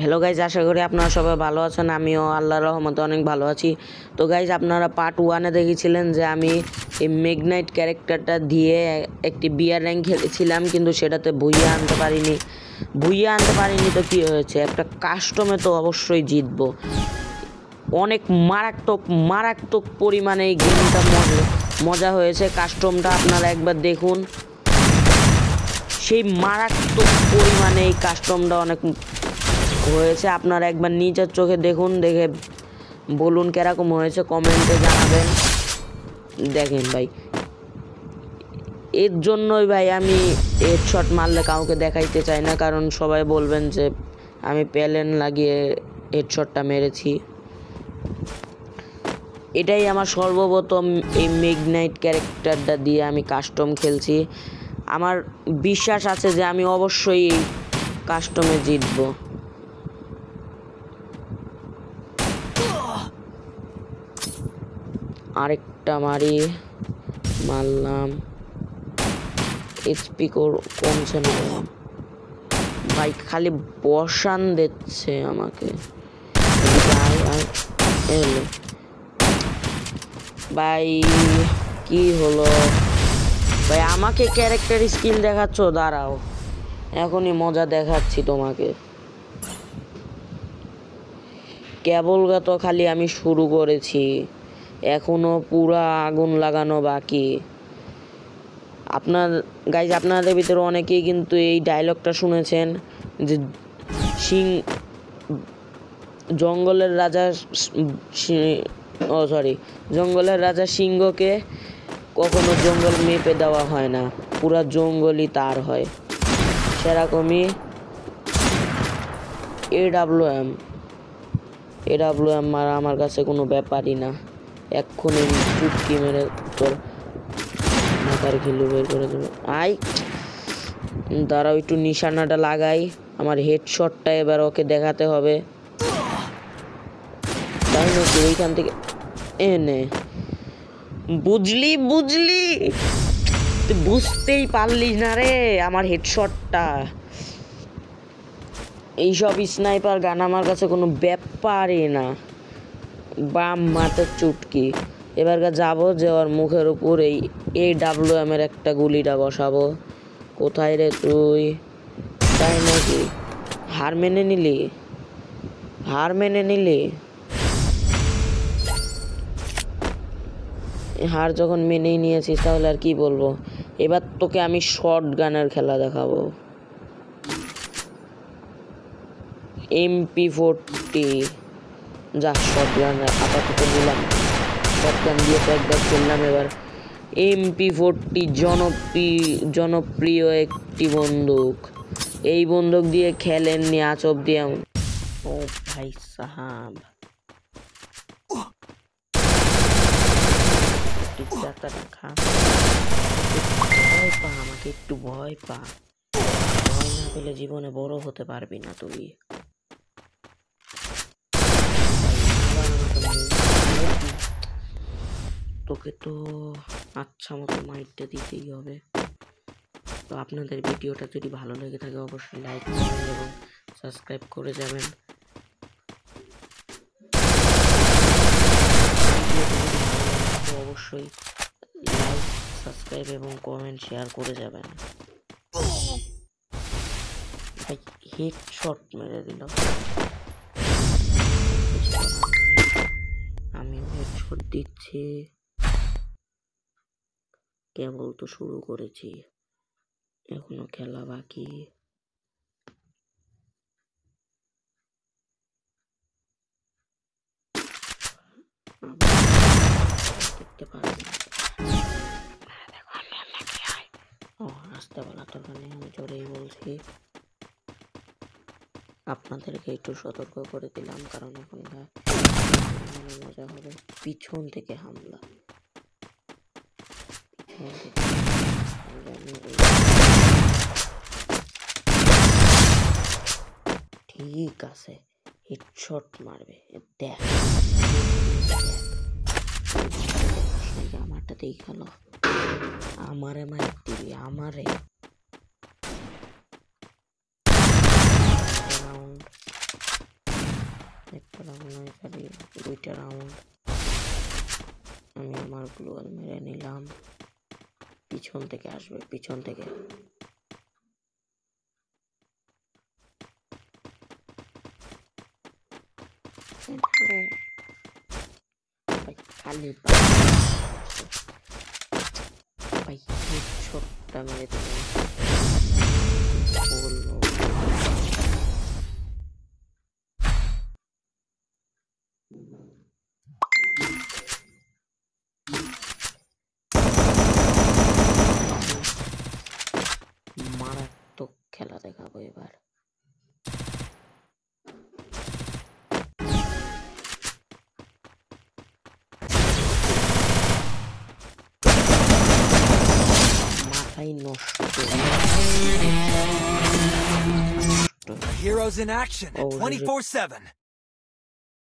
Hello guys, আশা করি আপনারা সবাই ভালো আছেন। আমিও আল্লাহর রহমতে অনেক ভালো আছি। তো গাইজ, আপনারা পার্ট 1-এ দেখেছিলেন যে আমি এই মেগনাইট ক্যারেক্টারটা দিয়ে একটি বিয়ার র্যাঙ্ক খেলেছিলাম, কিন্তু সেটাতে ভুইয়া আনতে পারিনি। তো কী হয়েছে, একটা কাস্টমে তো অবশ্যই জিতবো। অনেক মারাত্মক পরিমাণে এই গেমটা মজা হয়েছে। কাস্টমটা আপনারা একবার দেখুন, সেই মারাত্মক পরিমাণে এই কাস্টমটা অনেক হয়েছে। আপনারা একবার নিজের চোখে দেখুন, দেখে বলুন কিরকম হয়েছে, কমেন্টে জানাবেন। দেখেন ভাই, এর জন্যই ভাই আমি হেডশট মারলে কাউকে দেখাইতে চাই না, কারণ সবাই বলবেন যে আমি প্যালেন লাগিয়ে হেডশটটা মেরেছি। এটাই আমার সর্বপ্রথম এই মেগনাইট ক্যারেক্টারটা দিয়ে আমি কাস্টম খেলছি। আমার বিশ্বাস আছে যে আমি অবশ্যই এই কাস্টমে জিতবো। আরেকটা মারলাম, এইচপি কমছে না ভাই, খালি বসান দিচ্ছে আমাকে ভাই। কি হলো ভাই, আমাকে ক্যারেক্টার স্কিল দেখাচ্ছ? দাঁড়াও, এখনই মজা দেখাচ্ছি তোমাকে। কেবলগত খালি আমি শুরু করেছি, এখনো পুরা আগুন লাগানো বাকি। আপনাদের ভিতরে অনেকেই কিন্তু এই ডায়লগটা শুনেছেন যে জঙ্গলের রাজা সিংহকে কখনো জঙ্গল মেপে দেওয়া হয় না, পুরা জঙ্গলই তার হয়। সেরকমই এডাব্লিউএম মারা আমার কাছে কোনো ব্যাপারই না। এক্ষুনি চুটকি মেরে তোর মাথার খিলু বের করে দেবে। দাঁড়াও, একটু নিশানাটা লাগাই, আমার হেডশটটা এবার ওকে দেখাতে হবে। তাই নাকি? ওইখান থেকে এনে বুঝলি তুই বুঝতেই পারলি না রে আমার হেডশটটা। এইসব স্নাইপার গান আমার কাছে কোনো ব্যাপারই না। বাম মাথার চুটকি। এবার যাবো যে ওর মুখের উপর এই ডাব্লিউএম এর একটা গুলিটা বসাবো। কোথায় রে তুই? তাই নাকি? হার মেনে নিলি? হার যখন মেনেই নিয়েছিস, তাহলে আর কি বলবো। এবার তোকে আমি শর্ট গানের খেলা দেখাবো। MP40 যা, শর্ট গান আপাতত নিলাম। শর্ট গান দিয়ে তো একবার খেললাম, এবার MP40 জনপ্রিয় একটি বন্দুক। এই বন্দুক দিয়ে খেলেননি আজ অব্দি। ও ভাই সাহাব, আমাকে একটু ভয় পা। ভয় না পেলে জীবনে বড় হতে পারবি না তুই। তোকে তো আচ্ছা মতো মাইটটা দিতেই হবে। তো আপনাদের ভিডিওটা যদি ভালো লেগে থাকে, অবশ্যই লাইক করবেন এবং সাবস্ক্রাইব করে যাবেন। অবশ্যই লাইক, সাবস্ক্রাইব এবং কমেন্ট শেয়ার করে যাবেন। ভাই হেডশট মেরে দিল। আমি হেডশট দিচ্ছি, কেবল তো শুরু করেছি, এখনো খেলা বাকি। দেখতে পাচ্ছি আসতে বলা তো, আমি জোরেই বলছি। আপনাদেরকে একটু সতর্ক করে দিলাম, কারণ এখন মজা হবে। পিছন থেকে হামলা, ঠিক আছে, হেডশট মারবে দেখ। আমারটা দেখাল, আমারে মার দিবি আমারে। একটা রাউন্ড নয় খালি 2টা রাউন্ড। আমি আমার গ্লোয়াল মেরে নিলাম। পিছন থেকে আসবে, পিছন থেকে। খালি ভাই ছোট্টা মেরে দিলাম। মারাত্মক খেলা দেখাবো এবার। মাথায় নষ্ট। Heroes in action 24/7.